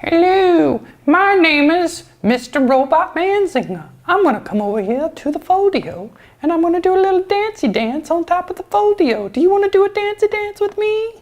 Hello, my name is Mr. Robot Manzinger. I'm gonna come over here to the Foldio and I'm gonna do a little dancey dance on top of the Foldio. Do you wanna do a dancey dance with me?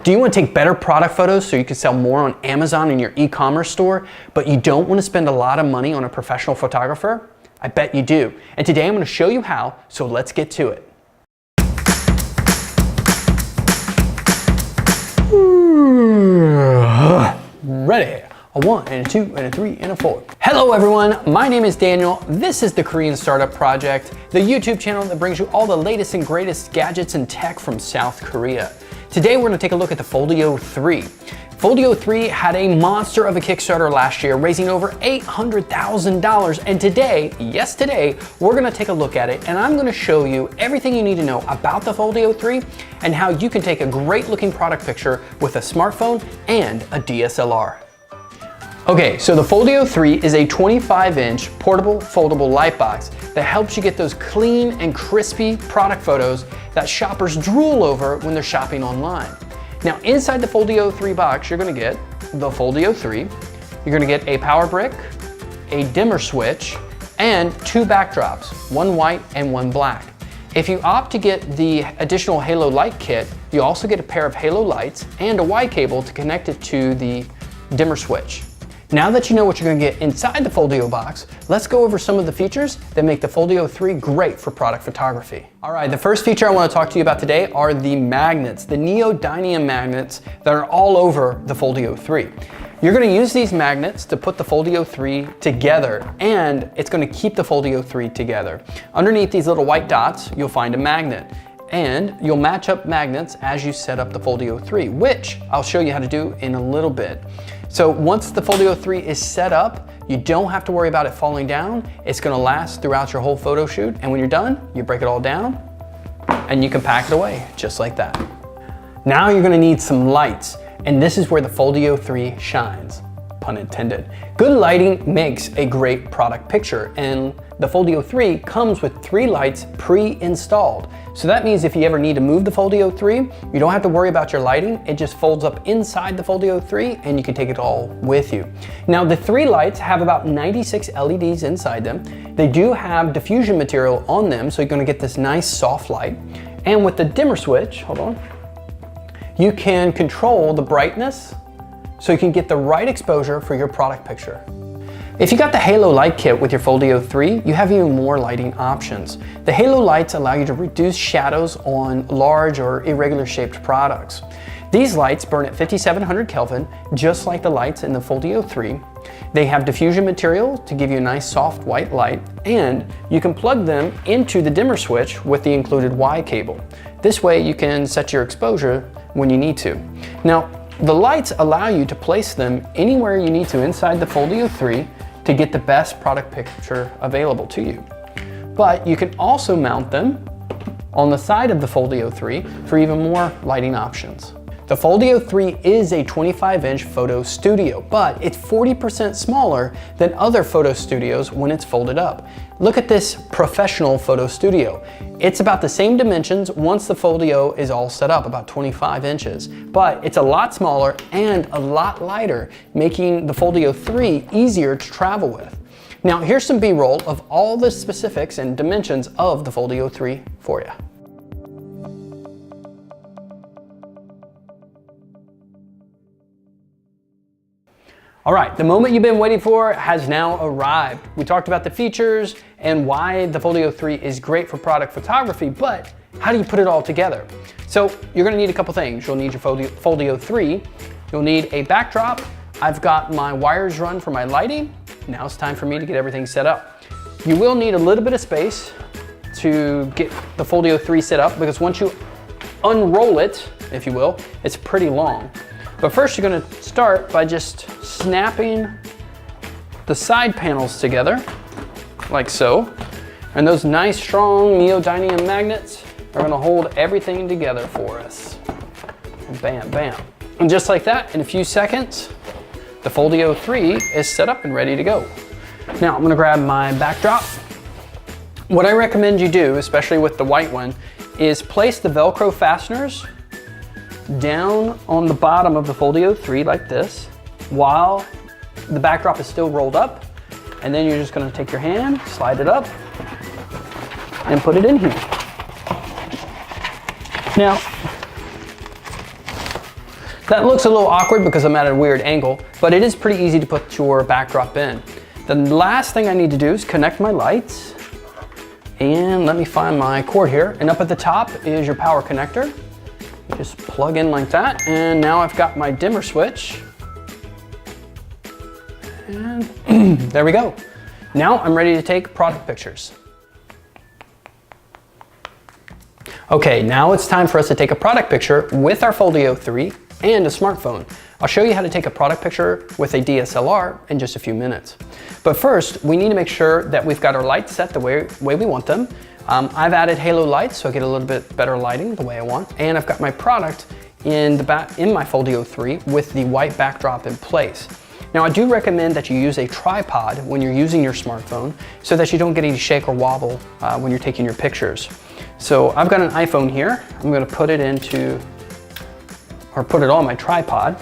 Do you want to take better product photos so you can sell more on Amazon and your e-commerce store, but you don't want to spend a lot of money on a professional photographer? I bet you do. And today I'm going to show you how, so let's get to it. Ready. A 1 and a 2 and a 3 and a 4. Hello everyone, my name is Daniel. This is the Korean Startup Project, the YouTube channel that brings you all the latest and greatest gadgets and tech from South Korea. Today we're going to take a look at the Foldio 3. Foldio 3 had a monster of a Kickstarter last year, raising over $800,000, and today, yes today, we're going to take a look at it and I'm going to show you everything you need to know about the Foldio 3 and how you can take a great looking product picture with a smartphone and a DSLR. Okay, so the Foldio 3 is a 25-inch portable foldable light box that helps you get those clean and crispy product photos that shoppers drool over when they're shopping online. Now inside the Foldio 3 box, you're gonna get the Foldio 3, you're gonna get a power brick, a dimmer switch, and 2 backdrops, one white and one black. If you opt to get the additional halo light kit, you also get a pair of halo lights and a Y cable to connect it to the dimmer switch. Now that you know what you're going to get inside the Foldio box, let's go over some of the features that make the Foldio 3 great for product photography. All right, the first feature I want to talk to you about today are the magnets, the NEODYMIUM magnets that are all over the Foldio 3. You're going to use these magnets to put the Foldio 3 together, and it's going to keep the Foldio 3 together. Underneath these little white dots, you'll find a magnet. And you'll match up magnets as you set up the Foldio 3, which I'll show you how to do in a little bit. So once the Foldio 3 is set up, you don't have to worry about it falling down. It's gonna last throughout your whole photo shoot. And when you're done, you break it all down and you can pack it away just like that. Now you're gonna need some lights. And this is where the Foldio 3 shines, pun intended. Good lighting makes a great product picture, and the Foldio 3 comes with 3 lights pre-installed. So that means if you ever need to move the Foldio 3, you don't have to worry about your lighting. It just folds up inside the Foldio 3 and you can take it all with you. Now the 3 lights have about 96 LEDs inside them. They do have diffusion material on them, so you're gonna get this nice soft light. And with the dimmer switch, hold on, you can control the brightness so you can get the right exposure for your product picture. If you got the halo light kit with your Foldio 3, you have even more lighting options. The halo lights allow you to reduce shadows on large or irregular shaped products. These lights burn at 5700 Kelvin, just like the lights in the Foldio 3. They have diffusion material to give you a nice soft white light, and you can plug them into the dimmer switch with the included Y cable. This way you can set your exposure when you need to. Now, the lights allow you to place them anywhere you need to inside the Foldio 3 to get the best product picture available to you. But you can also mount them on the side of the Foldio 3 for even more lighting options. The Foldio 3 is a 25-inch photo studio, but it's 40% smaller than other photo studios when it's folded up. Look at this professional photo studio. It's about the same dimensions once the Foldio is all set up, about 25 inches, but it's a lot smaller and a lot lighter, making the Foldio 3 easier to travel with. Now here's some B-roll of all the specifics and dimensions of the Foldio 3 for you. All right, the moment you've been waiting for has now arrived. We talked about the features and why the Foldio 3 is great for product photography, but how do you put it all together? So you're gonna need a couple things. You'll need your Foldio 3, you'll need a backdrop. I've got my wires run for my lighting. Now it's time for me to get everything set up. You will need a little bit of space to get the Foldio 3 set up, because once you unroll it, if you will, it's pretty long. But first you're gonna start by just snapping the side panels together, like so. And those nice strong NEODYMIUM magnets are gonna hold everything together for us. Bam, bam. And just like that, in a few seconds, the Foldio 3 is set up and ready to go. Now I'm gonna grab my backdrop. What I recommend you do, especially with the white one, is place the Velcro fasteners down on the bottom of the Foldio 3 like this, while the backdrop is still rolled up. And then you're just gonna take your hand, slide it up, and put it in here. Now, that looks a little awkward because I'm at a weird angle, but it is pretty easy to put your backdrop in. The last thing I need to do is connect my lights. And let me find my cord here. And up at the top is your power connector. You just plug in like that. And now I've got my dimmer switch. And there we go. Now I'm ready to take product pictures. Okay, now it's time for us to take a product picture with our Foldio 3 and a smartphone. I'll show you how to take a product picture with a DSLR in just a few minutes. But first, we need to make sure that we've got our lights set the way we want them. I've added halo lights so I get a little bit better lighting the way I want. And I've got my product in my Foldio 3 with the white backdrop in place. Now, I do recommend that you use a tripod when you're using your smartphone so that you don't get any shake or wobble when you're taking your pictures. So I've got an iPhone here. I'm gonna put it on my tripod.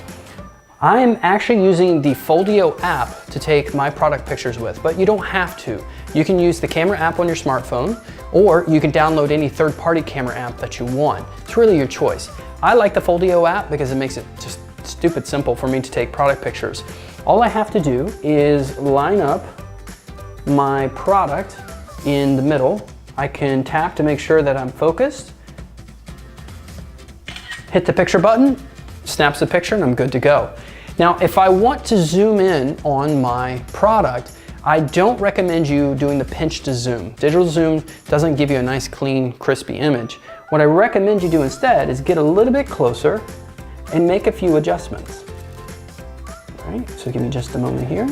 I'm actually using the Foldio app to take my product pictures with, but you don't have to. You can use the camera app on your smartphone, or you can download any third-party camera app that you want. It's really your choice. I like the Foldio app because it makes it just stupid simple for me to take product pictures. All I have to do is line up my product in the middle. I can tap to make sure that I'm focused, hit the picture button, snaps the picture, and I'm good to go. Now, if I want to zoom in on my product, I don't recommend you doing the pinch to zoom. Digital zoom doesn't give you a nice, clean, crispy image. What I recommend you do instead is get a little bit closer and make a few adjustments. All right, so give me just a moment here.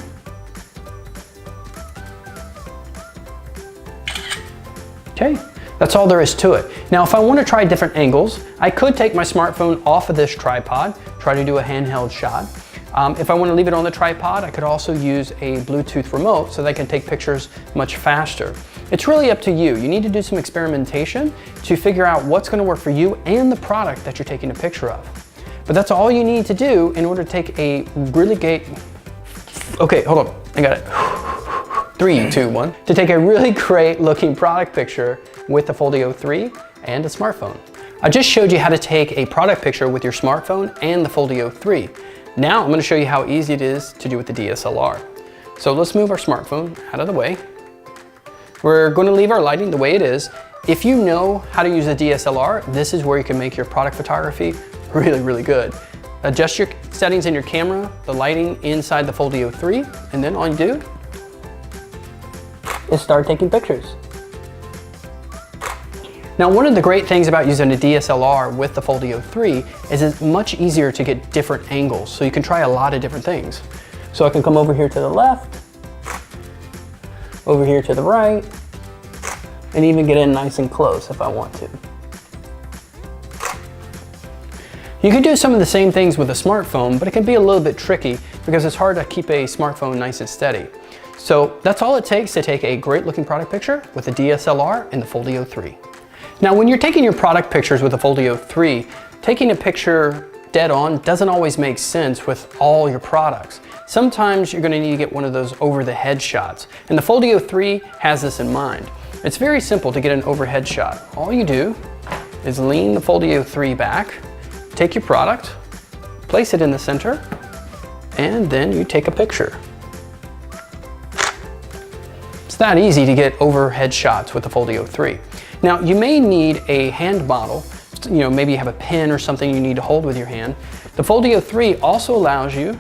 Okay, that's all there is to it. Now, if I want to try different angles, I could take my smartphone off of this tripod, try to do a handheld shot. If I want to leave it on the tripod, I could also use a Bluetooth remote so that I can take pictures much faster. It's really up to you. You need to do some experimentation to figure out what's going to work for you and the product that you're taking a picture of. But that's all you need to do in order to take a really great... Okay, hold on, I got it. 3, 2, 1. To take a really great looking product picture with the Foldio 3 and a smartphone. I just showed you how to take a product picture with your smartphone and the Foldio 3. Now I'm going to show you how easy it is to do with the DSLR. So let's move our smartphone out of the way. We're going to leave our lighting the way it is. If you know how to use a DSLR, this is where you can make your product photography really, really good. Adjust your settings in your camera, the lighting inside the Foldio 3, and then all you do is start taking pictures. Now, one of the great things about using a DSLR with the Foldio 3 is it's much easier to get different angles, so you can try a lot of different things. So I can come over here to the left, over here to the right, and even get in nice and close if I want to. You can do some of the same things with a smartphone, but it can be a little bit tricky because it's hard to keep a smartphone nice and steady. So that's all it takes to take a great looking product picture with a DSLR and the Foldio 3. Now, when you're taking your product pictures with the Foldio 3, taking a picture dead on doesn't always make sense with all your products. Sometimes you're going to need to get one of those over the head shots, and the Foldio 3 has this in mind. It's very simple to get an overhead shot. All you do is lean the Foldio 3 back, take your product, place it in the center, and then you take a picture. It's that easy to get overhead shots with the Foldio 3. Now, you may need a hand model. You know, maybe you have a pen or something you need to hold with your hand. The Foldio 3 also allows you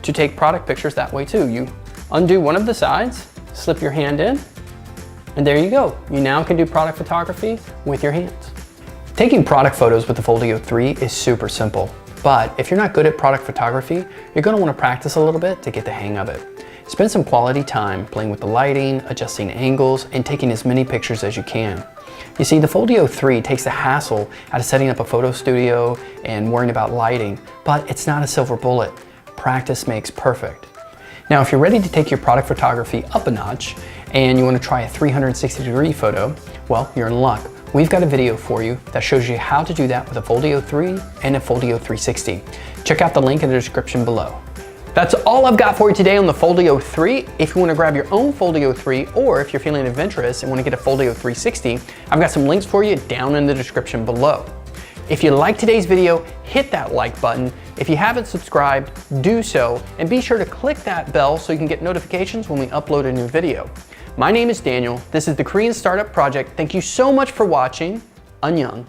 to take product pictures that way too. You undo one of the sides, slip your hand in, and there you go. You now can do product photography with your hands. Taking product photos with the Foldio 3 is super simple, but if you're not good at product photography, you're going to want to practice a little bit to get the hang of it. Spend some quality time playing with the lighting, adjusting angles, and taking as many pictures as you can. You see, the Foldio 3 takes the hassle out of setting up a photo studio and worrying about lighting, but it's not a silver bullet. Practice makes perfect. Now, if you're ready to take your product photography up a notch and you want to try a 360-degree photo, well, you're in luck. we've got a video for you that shows you how to do that with a Foldio 3 and a Foldio 360. Check out the link in the description below. That's all I've got for you today on the Foldio 3. If you want to grab your own Foldio 3, or if you're feeling adventurous and want to get a Foldio 360, I've got some links for you down in the description below. If you liked today's video, hit that like button. If you haven't subscribed, do so, and be sure to click that bell so you can get notifications when we upload a new video. My name is Daniel. This is the Korean Startup Project. Thank you so much for watching. Annyeong.